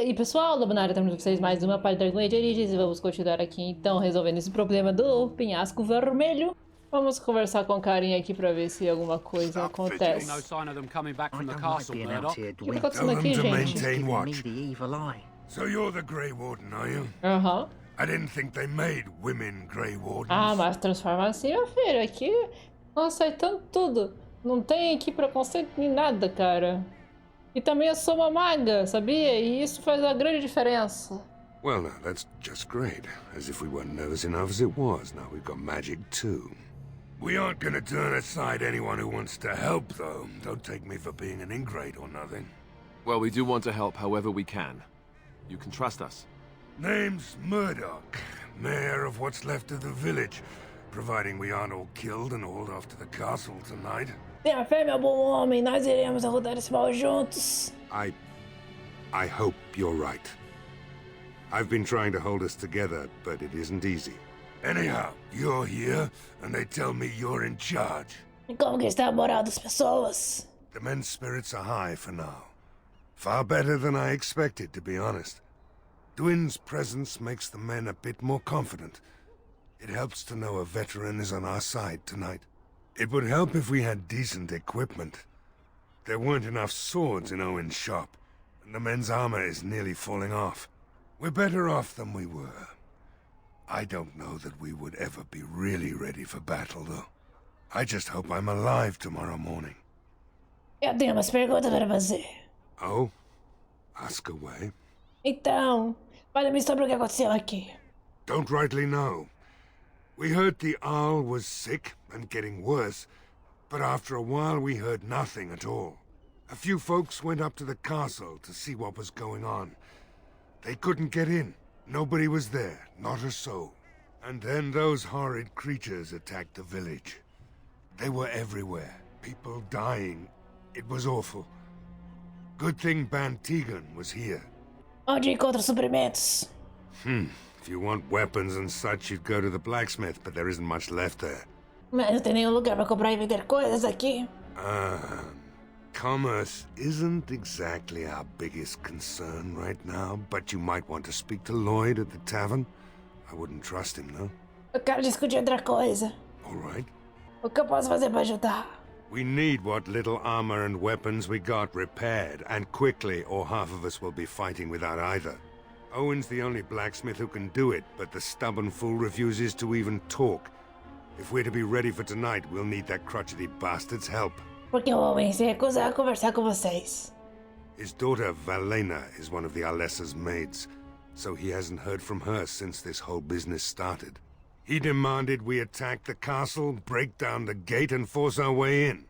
aí pessoal, Lobo na área, estamos com vocês mais uma parte da Guardião Cinzento e vamos continuar aqui então resolvendo esse problema do Penhasco Vermelho. Vamos conversar com o carinha aqui pra ver se alguma coisa acontece. O que tá acontecendo aqui, gente? So you're the Grey Warden, are you? Aham. I didn't think they made women Grey Wardens. Ah, mas transforma assim, meu filho, aqui nós aceitando tudo. Não tem aqui preconceito nem nada, cara. E também eu sou uma maga, sabia? E isso faz uma grande diferença. Well, now, that's just great. As if we weren't nervous enough as it was. Now we've got magic, too. We aren't gonna turn aside anyone who wants to help, though. Don't take me for being an ingrate or nothing. Well, we do want to help however we can. You can trust us. Name's Murdoch, mayor of what's left of the village. Providing we aren't all killed and hauled off to the castle tonight. Tenha fé, meu bom homem, nós iremos derrotar esse mal juntos. I hope you're right. I've been trying to hold us together, but it isn't easy. Anyhow, you're here, and they tell me you're in charge. E como que está a moral das pessoas? The men's spirits are high for now. Far better than I expected, to be honest. Dwin's presence makes the men a bit more confident. It helps to know a veteran is on our side tonight. It would help if we had decent equipment. There weren't enough swords in Owen's shop, and the men's armor is nearly falling off. We're better off than we were. I don't know that we would ever be really ready for battle, though. I just hope I'm alive tomorrow morning. Eu tenho umas perguntas para fazer. Oh? Ask away. Então, fale-me sobre o que aconteceu aqui. Don't rightly know. We heard the Arl was sick and getting worse, but after a while we heard nothing at all. A few folks went up to the castle to see what was going on. They couldn't get in. Nobody was there, not a soul. And then those horrid creatures attacked the village. They were everywhere, people dying. It was awful. Good thing Bantegan was here. Onde encontro suprimentos? If you want weapons and such, you'd go to the blacksmith, but there isn't much left there. Mas não tem nenhum lugar para comprar e vender coisas aqui. Commerce isn't exactly our biggest concern right now, but you might want to speak to Lloyd at the tavern. I wouldn't trust him, though. Eu quero discutir outra coisa. All right. O que eu posso fazer para ajudar? We need what little armor and weapons we got repaired, and quickly, or half of us will be fighting without either. Owen's the only blacksmith who can do it, but the stubborn fool refuses to even talk. If we're to be ready for tonight, we'll need that crotchety bastard's help. Porque o homem se recusa a conversar com vocês. His daughter, Valena, is one of the Alessa's maids, so he hasn't heard from her since this whole business started. He demanded we attack the castle, break down the gate, and force our way in.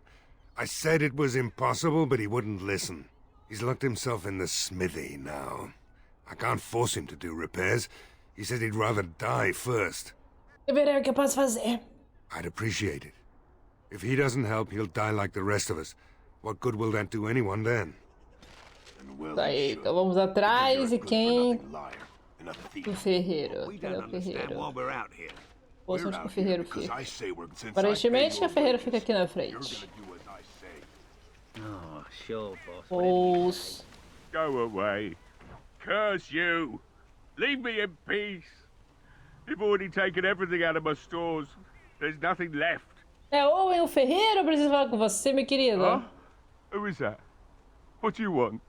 I said it was impossible, but he wouldn't listen. He's locked himself in the smithy now. I can't force him to do repairs. He said he'd rather die first. Eu verei o que eu posso fazer. I'd appreciate it. If he doesn't help, he'll die like the rest of us. What good will that do anyone then? Tá aí, então vamos atrás e quem? O ferreiro. Cadê o ferreiro? Poxa, onde que o ferreiro fica? Aparentemente, o ferreiro fica aqui na frente. Os... Go away. Curse you. Leave me in peace. You've already taken everything out of my stores. There's nothing left. É Owen, o ferreiro, eu preciso falar com você, meu querido. Huh? Who is that? What do you want?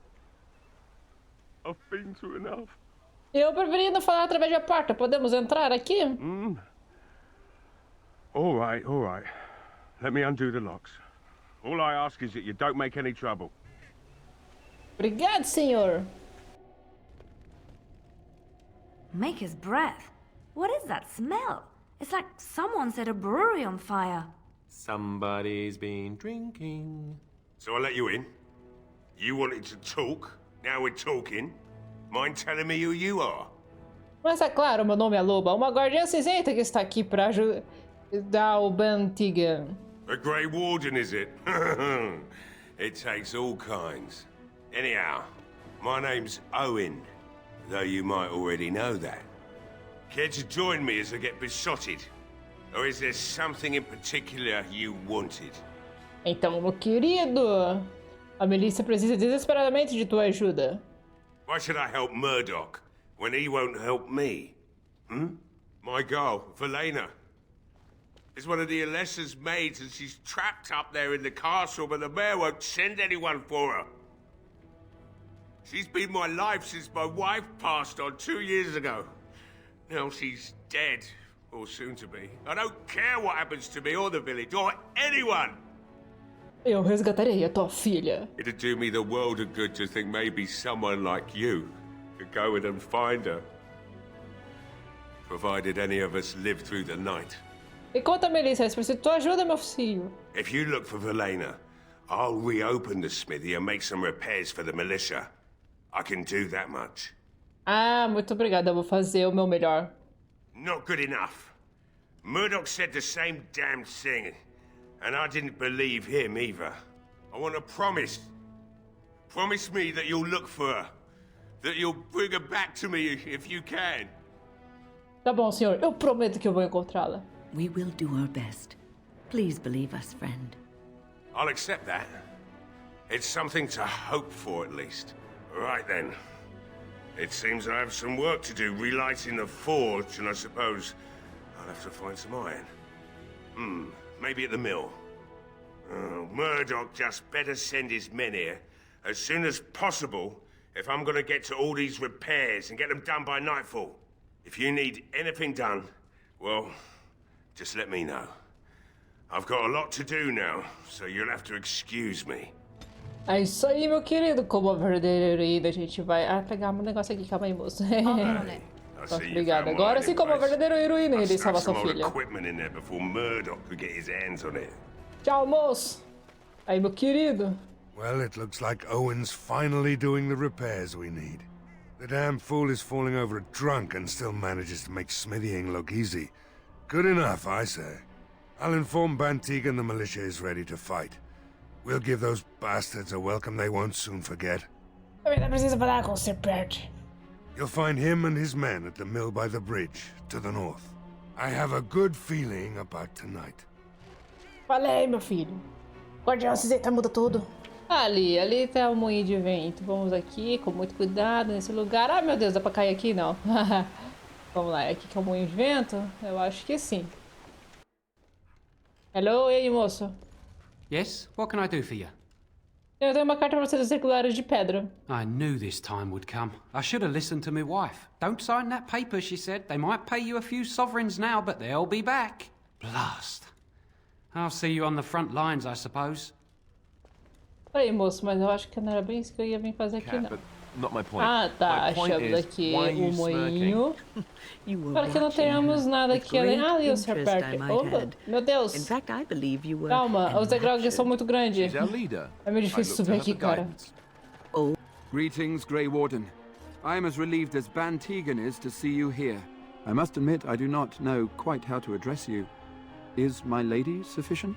I've been through enough. Eu preferia não falar através da porta. Podemos entrar aqui? All right, all right. Let me undo the locks. All I ask is that you don't make any trouble. Obrigado, senhor. Make his breath. What is that smell? It's like someone set a brewery on fire. Somebody's been drinking. So I let you in. You wanted to talk. Now we're talking. Mind telling me who you are? Mas é claro, meu nome é Loba, uma guardiã cinzenta que está aqui para ajudar o Bantegan. A Grey Warden, is it? It takes all kinds. Anyhow, my name's Owen, though you might already know that. Care to join me as I get besotted? Or is there something in particular you wanted? Então, meu querido, a milícia precisa desesperadamente de tua ajuda. Why should I help Murdoch when he won't help me? My girl, Velena, is one of the Alessa's maids, and she's trapped up there in the castle, but the mayor won't send anyone for her. She's been my life since my wife passed on 2 years ago. Now she's dead, or soon to be. I don't care what happens to me or the village, or anyone! Eu resgatarei a tua filha. It'd do me the world of good to think maybe someone like you could go in and find her. Provided any of us live through the night. E conta, Melissa, se precisar de tua ajuda, meu filho. If you look for Velena, I'll reopen the smithy and make some repairs for the militia. I can do that much. Ah, muito obrigada, eu vou fazer o meu melhor. Not good enough. Murdoch said the same damn thing, and I didn't believe him either. I want a promise. Promise me that you'll look for her. That you'll bring her back to me if you can. Tá bom, senhor. Eu prometo que eu vou encontrá-la. We will do our best. Please believe us, friend. I'll accept that. It's something to hope for, at least. Right then. It seems I have some work to do relighting the forge, and I suppose I'll have to find some iron. Maybe at the mill. Murdoch just better send his men here as soon as possible if I'm gonna get to all these repairs and get them done by nightfall. If you need anything done, well, just let me know. I've got a lot to do now, so you'll have to excuse me. É isso aí, meu querido. Como a verdadeira heroína, a gente vai pegar um negócio aqui. Calma aí, moço. Nossa, obrigada. Agora sim, como a verdadeira heroína, ele salva sua filha. Tchau, moço. Aí, meu querido. Well, it looks like Owen's finally doing the repairs we need. The damn fool is falling over drunk and still manages to make smithying look easy. Good enough, I say. I'll inform Bantig and the militia is ready to fight. We'll give those bastards a welcome they won't soon forget. Também não precisa falar com o Sir Parte. You'll find him and his men at the mill by the bridge, to the north. I have a good feeling about tonight. Falei, meu filho. Guardião Cinzento muda tudo. Ali tá o moinho de vento. Vamos aqui com muito cuidado nesse lugar. Ah, meu Deus, dá pra cair aqui? Não. Vamos lá, é aqui que é o moinho de vento? Eu acho que sim. Hello, e aí, moço? Yes? What can I do for you? Eu tenho uma carta para vocês circulares de pedra. I knew this time would come. I should have listened to my wife. Don't sign that paper, she said. They might pay you a few sovereigns now, but they'll be back. Blast. I'll see you on the front lines, I suppose. Aí, moço, mas eu acho que não era bem isso que eu ia vir fazer aqui, não. Not my point. Ah, tá. Achamos aqui o moinho. Para que não tenhamos nada aqui além. Ah, ali o Sr. Parte. Opa, meu Deus. Calma, os degraus são muito grandes. É meio difícil subir aqui, cara. Greetings, Grey Warden. I am as relieved as Bantigan is to see you here. I must admit I do not know quite how to address you. Is my lady sufficient?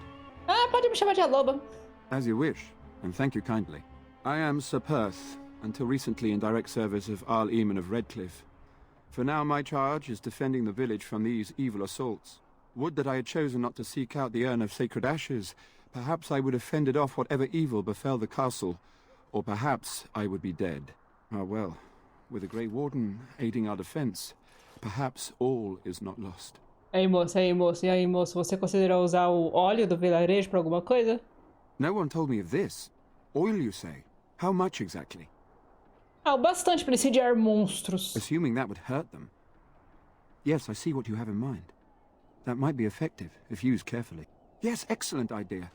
Ah, pode me chamar de Aloba. As you wish, and thank you kindly. I am Sir Perth, until recently in direct service of Arl Eamon of Redcliffe. For now my charge is defending the village from these evil assaults. Would that I had chosen not to seek out the urn of sacred ashes. Perhaps I would have fended off whatever evil befell the castle, or perhaps I would be dead. Ah well, with a Grey Warden aiding our defense, perhaps all is not lost. Aí, moço, e aí, moço, você considerou usar o óleo do vilarejo para alguma coisa? No one told me of this. Oil, you say? How much exactly? Ah, bastante para incendiar monstros. Assuming that would hurt them. Yes, I see what you have in mind. That might be effective, if used carefully. Yes, excellent idea.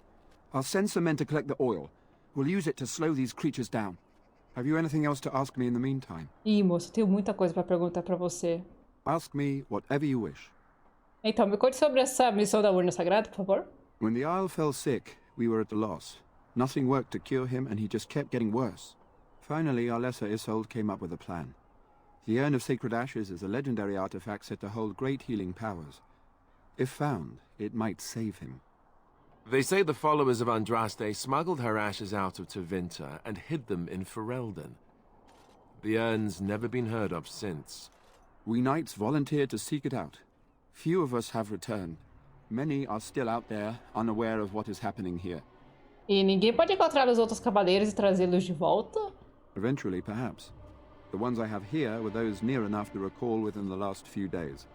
I'll send some men to collect the oil. We'll use it to slow these creatures down. Have you anything else to ask me in the meantime? Ih, moço, tenho muita coisa para perguntar para você. Ask me whatever you wish. Então, me conte sobre essa missão da urna sagrada, por favor. When the Isle fell sick, we were at a loss. Nothing worked to cure him, and he just kept getting worse. Finally, our lesser Isolde came up with a plan. The Urn of Sacred Ashes is a legendary artifact said to hold great healing powers. If found, it might save him. They say the followers of Andraste smuggled her ashes out of Tevinter and hid them in Ferelden. The urn's never been heard of since. We knights volunteered to seek it out. Few of us have returned. Many are still out there, unaware of what is happening here. E ninguém pode encontrar os outros cavaleiros e trazê-los de volta? Eventually, perhaps. The ones I have here were those near enough to recall within the last few days.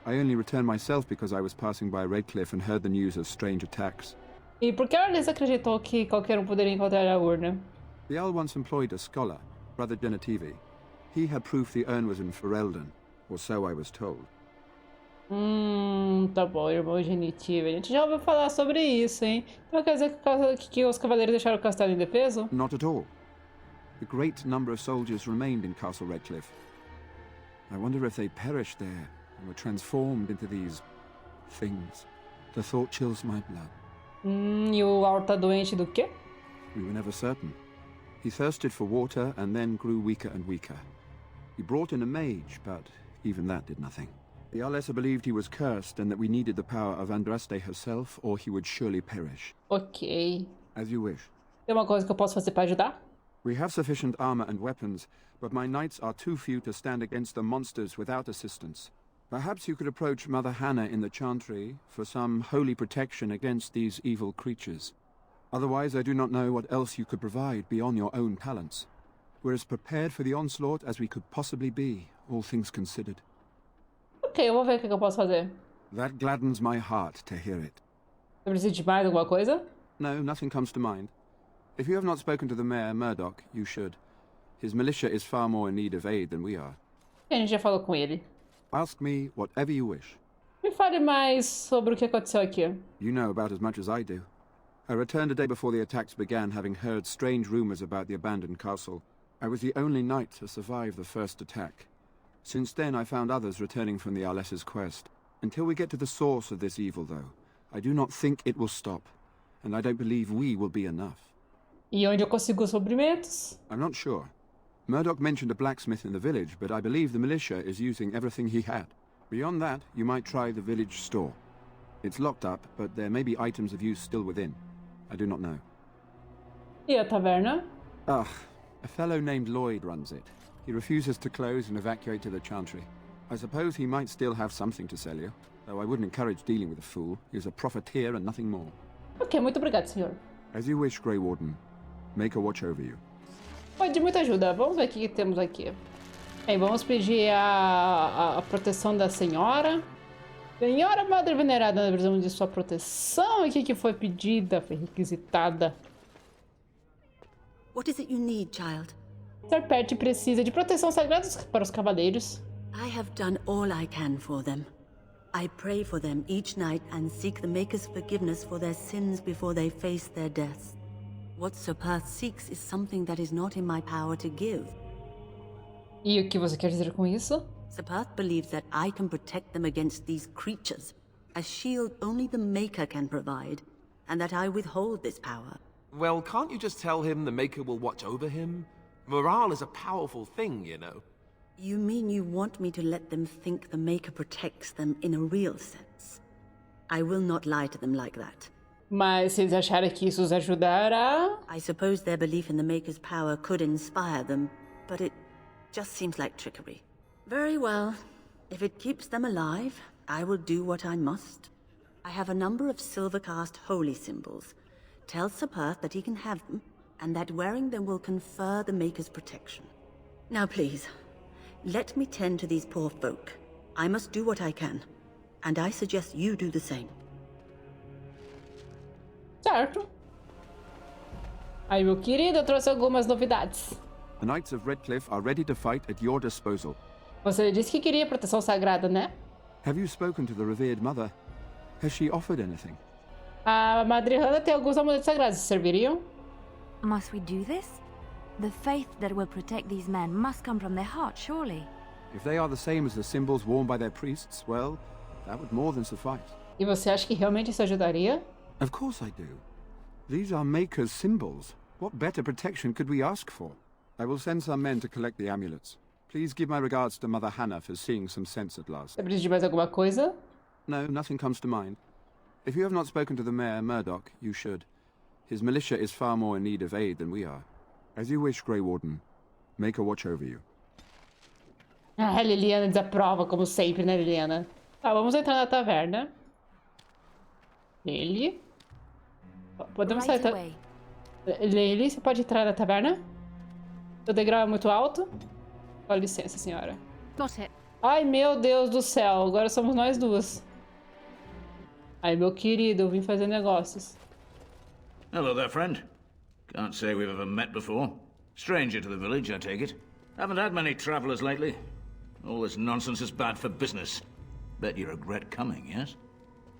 I only returned myself because I was passing by Redcliffe and heard the news of strange attacks. E por que a Alice acreditou que qualquer um poderia encontrar a urna? The Arl once employed a scholar, Brother Genetivi. He had proof the urn was in Ferelden, or so I was told. Tá bom, irmão genitivo. A gente já ouviu falar sobre isso, hein? Então quer dizer que os cavaleiros deixaram o castelo indefeso? Not at all. A great number of soldiers remained in Castle Redcliffe. I wonder if they perished there and were transformed into these things. The thought chills my blood. E o Arl tá doente do quê? We were never certain. He thirsted for water and then grew weaker and weaker. He brought in a mage, but even that did nothing. The Arlessa believed he was cursed and that we needed the power of Andraste herself, or he would surely perish. Ok. As you wish. Tem uma coisa que eu posso fazer pra ajudar? We have sufficient armor and weapons, but my knights are too few to stand against the monsters without assistance. Perhaps you could approach Mother Hannah in the Chantry for some holy protection against these evil creatures. Otherwise, I do not know what else you could provide beyond your own talents. We're as prepared for the onslaught as we could possibly be, all things considered. Ok, eu vou ver o que eu posso fazer. That gladdens my heart to hear it. Você precisa de mais alguma coisa? No, nothing comes to mind. If you have not spoken to the Mayor, Murdoch, you should. His militia is far more in need of aid than we are. A gente já falou com ele. Ask me whatever you wish. Me fale mais sobre o que aconteceu aqui. You know about as much as I do. I returned a day before the attacks began, having heard strange rumors about the abandoned castle. I was the only knight to survive the first attack. Since then, I found others returning from the Arlessa's quest. Until we get to the source of this evil, though, I do not think it will stop, and I don't believe we will be enough. E onde eu consigo os suprimentos? I'm not sure. Murdoch mentioned a blacksmith in the village, but I believe the militia is using everything he had. Beyond that, you might try the village store. It's locked up, but there may be items of use still within. I do not know. E a taverna? Ah, a fellow named Lloyd runs it. He refuses to close and evacuate to the Chantry. I suppose he might still have something to sell you, though I wouldn't encourage dealing with a fool. He's a profiteer and nothing more. Ok, muito obrigado, senhor. As you wish, Grey Warden. Make a watch over you. Foi de muita ajuda. Vamos ver o que temos aqui. Bem, vamos pedir a proteção da senhora. Senhora Madre Venerada, nós precisamos de sua proteção. E o que foi pedida, foi requisitada. What is it you need, child? Sir Parte precisa de proteção sagrada para os cavaleiros. I have done all I can for them. I pray for them each night and seek the Maker's forgiveness for their sins before they face their deaths. What Sir Perth seeks is something that is not in my power to give. E o que você quer dizer com isso? Sir Perth believes that I can protect them against these creatures, a shield only the Maker can provide, and that I withhold this power. Well, can't you just tell him the Maker will watch over him? Morale is a powerful thing, you know. You mean you want me to let them think the Maker protects them in a real sense? I will not lie to them like that. Mas se eles acharem que isso os ajudará... I suppose their belief in the Maker's power could inspire them, but it just seems like trickery. Very well. If it keeps them alive, I will do what I must. I have a number of silver-cast holy symbols. Tell Sir Perth that he can have them, and that wearing them will confer the Maker's protection. Now please, let me tend to these poor folk. I must do what I can, and I suggest you do the same. Certo. Aí, meu querido, eu trouxe algumas novidades. The Knights of Redcliffe are ready to fight at your disposal. Você disse que queria proteção sagrada, né? Have you spoken to the revered mother? Has she offered anything? A Madre Hannah tem alguns amuletos sagrados. Serviriam? Must we do this? The faith that will protect these men must come from their heart, surely. If they are the same as the symbols worn by their priests, well, that would more than suffice. E você acha que realmente isso ajudaria? Of course I do. These are Maker's symbols. What better protection could we ask for? I will send some men to collect the amulets. Please give my regards to Mother Hannah for seeing some sense at last. Você precisa de mais alguma coisa? No, nothing comes to mind. If you have not spoken to the Mayor, Murdoch, you should. His militia is far more in need of aid than we are. As you wish, Grey Warden. Make a watch over you. Ah, Liliana desaprova, como sempre, né, Liliana? Tá, vamos entrar na taverna. Lily. Podemos sair... Lily, você pode entrar na taverna? O degrau é muito alto? Com licença, senhora. Got it. Ai, meu Deus do céu. Agora somos nós duas. Ai, meu querido, eu vim fazer negócios. Hello there, friend. Can't say we've ever met before. Stranger to the village, I take it. Haven't had many travelers lately. All this nonsense is bad for business. Bet you regret coming, yes?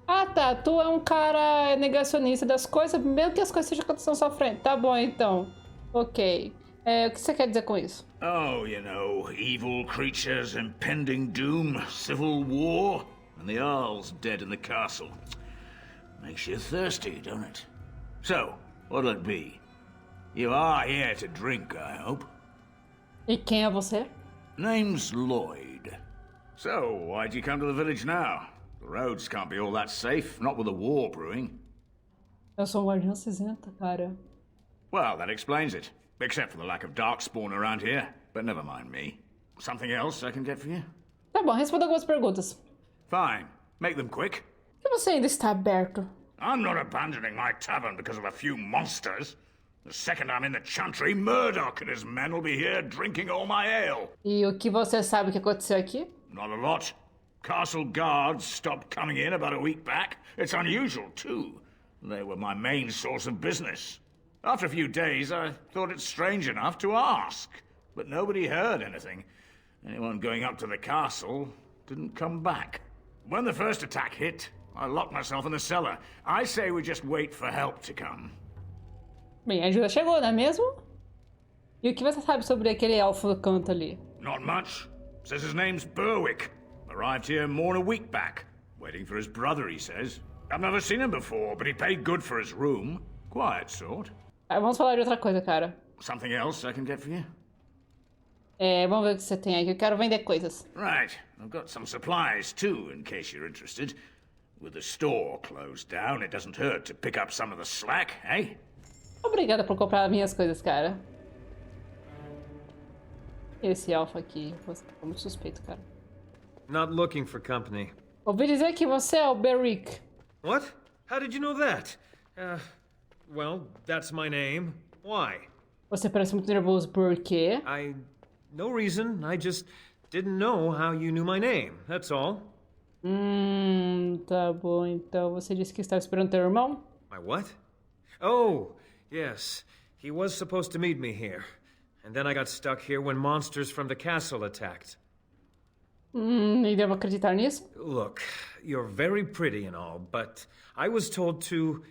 Ah, tá. Tu é um cara negacionista das coisas, mesmo que as coisas estejam acontecendo à sua frente. Tá bom, então. Ok. O que você quer dizer com isso? Oh, you know, evil creatures, impending doom, civil war, and the Earl's dead in the castle. Makes you thirsty, don't it? So, what'll it be? You are here to drink, I hope. E quem é você? Name's Lloyd. So, why'd you come to the village now? The roads can't be all that safe, not with a war brewing. Eu sou um Guardião Cinzento, cara. Well, that explains it. Except for the lack of darkspawn around here. But never mind me. Something else I can get for you? Tá bom, responda algumas perguntas. Fine. Make them quick. Por que você ainda está aberto? I'm not abandoning my tavern because of a few monsters. The second I'm in the chantry, Murdoch and his men will be here drinking all my ale. E o que você sabe que aconteceu aqui? Not a lot. Castle guards stopped coming in about a week back. It's unusual, too. They were my main source of business. After a few days, I thought it strange enough to ask. But nobody heard anything. Anyone going up to the castle didn't come back. When the first attack hit, I locked myself in the cellar. I say we just wait for help to come. Bem, a ajuda chegou, não é mesmo? E o que você sabe sobre aquele elfo do canto ali? Not much. Says his name's Berwick. Arrived here more than a week back. Waiting for his brother, he says. I've never seen him before, but he paid good for his room. Quiet sort. Vamos falar de outra coisa, cara. Something else I can get for you? Vamos ver o que você tem aqui. Eu quero vender coisas. Right. I've got some supplies, too, in case you're interested. With the store closed down, it doesn't hurt to pick up some of the slack, eh? Obrigada por comprar minhas coisas, cara. Esse elfo aqui, você tá muito suspeito, cara. Not looking for company. Ouvi dizer que você é o Berwick. What? How did you know that? Well, that's my name. Why? Você parece muito nervoso, por quê? No reason. I just didn't know how you knew my name. That's all. Tá bom. Então você disse que estava esperando teu irmão? My what? Oh, yes. He was supposed to meet me here. And then I got stuck here when monsters from the castle attacked. E devo acreditar nisso? Look, you're very pretty and all, but I was told to...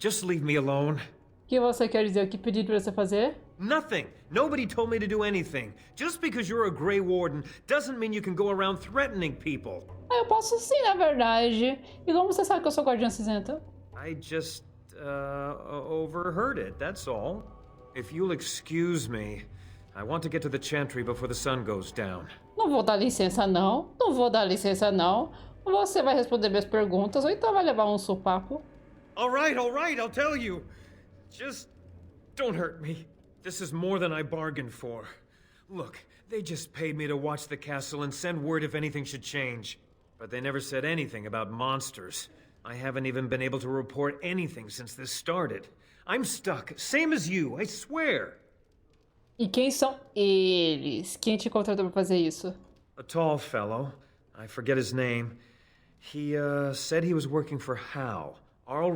just leave me alone. O que você quer dizer? O que pedi pra você fazer? Nothing. Nobody told me to do anything. Just because you're a Grey Warden doesn't mean you can go around threatening people. Eu posso sim, na verdade. E como você sabe que eu sou Guardião Cinzento? I just, overheard it, that's all. If you'll excuse me, I want to get to the chantry before the sun goes down. Não vou dar licença, não. Não vou dar licença, não. Você vai responder minhas perguntas ou então vai levar um sopapo. All right, I'll tell you. Just don't hurt me. This is more than I bargained for. Look, they just paid me to watch the castle and send word if anything should change. But they never said anything about monsters. I haven't even been able to report anything since this started. I'm stuck, same as you, I swear. E quem são eles? Quem te contratou pra fazer isso? A tall fellow. I forget his name. He, said he was working for Hal. Arl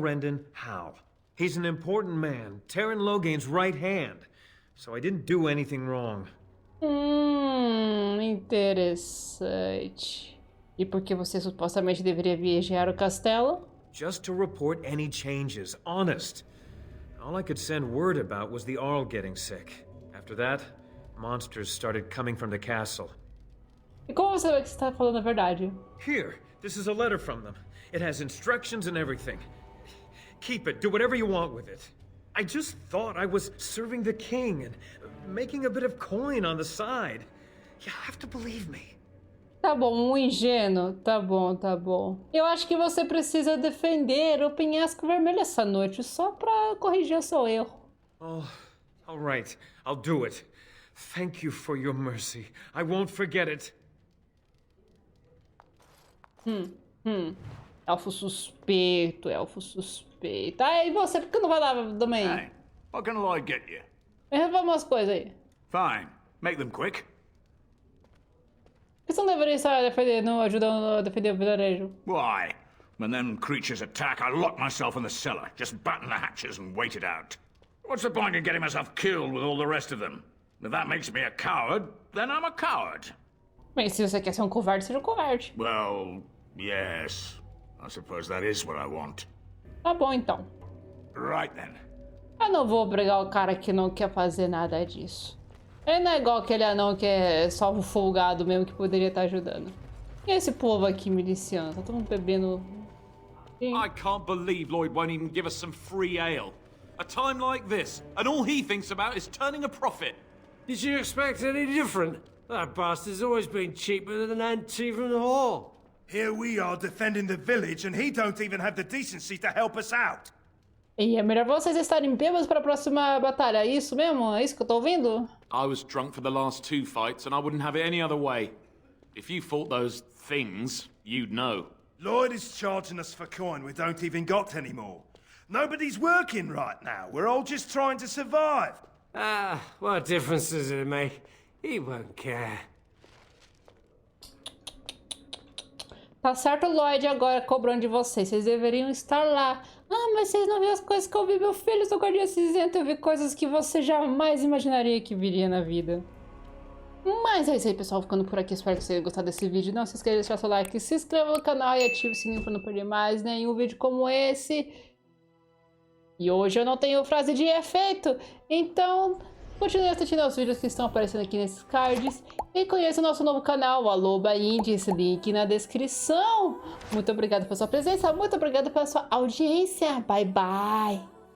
Hal. He's an important man, Terran Loghain's right hand. So I didn't do anything wrong. Interessante. E por que você supostamente deveria vigiar o castelo? Just to report any changes, honest. All I could send word about was the Arl getting sick. After that, monsters started coming from the castle. E como você vê que está falando a verdade? Here, this is a letter from them. It has instructions and everything. Keep it, do whatever you want with it. I just thought I was serving the king and making a bit of coin on the side. You have to believe me. Tá bom, ingênuo. Tá bom, tá bom. Eu acho que você precisa defender o Penhasco Vermelho essa noite, só pra corrigir o seu erro. Oh, all right. I'll do it. Thank you for your mercy. I won't forget it. Elfo suspeito, elfo suspeito. Ah, e você, por que não vai lá também? Hey, what can Lloyd get you? Me revela umas coisas aí. Fine. Make them quick. Por que você não deveria estar defendendo, ajudando a defender o vilarejo? Why? When them creatures attack, I lock myself in the cellar, just batten the hatches and wait it out. What's the point in getting myself killed with all the rest of them? If that makes me a coward, then I'm a coward. Bem, se você quer ser um covarde, seja um covarde. Well, yes. I suppose that is what I want. Tá bom, então. Right then. Eu não vou obrigar o cara que não quer fazer nada disso. Ele não é igual aquele anão que é só um folgado mesmo que poderia estar ajudando. E esse povo aqui miliciano? Tá todo mundo bebendo... I can't believe Lloyd won't even give us some free ale. A time like this, and all he thinks about is turning a profit. Did you expect any different? That bastard's always been cheaper than an tea from the hall. Here we are defending the village, and he don't even have the decency to help us out. E é melhor vocês estarem bêbados para a próxima batalha. É isso mesmo? É isso que eu tô ouvindo? I was drunk for the last 2 fights, and I wouldn't have it any other way. If you fought those things, you'd know. Lloyd is charging us for coin we don't even got anymore. Nobody's working right now. We're all just trying to survive. Ah, what difference does it make? He won't care. Tá certo, Lloyd, agora cobrando de vocês. Vocês deveriam estar lá. Ah, mas vocês não viram as coisas que eu vi, meu filho. Eu sou Guardião Cinzento. Eu vi coisas que você jamais imaginaria que viria na vida. Mas é isso aí, pessoal. Ficando por aqui. Espero que vocês tenham gostado desse vídeo. Não se esqueça de deixar seu like, se inscreva no canal e ative o sininho para não perder mais nenhum vídeo como esse. E hoje eu não tenho frase de efeito. Então, continue assistindo aos vídeos que estão aparecendo aqui nesses cards. E conheça o nosso novo canal, o Aloba Indies, link na descrição. Muito obrigado pela sua presença, muito obrigado pela sua audiência. Bye, bye.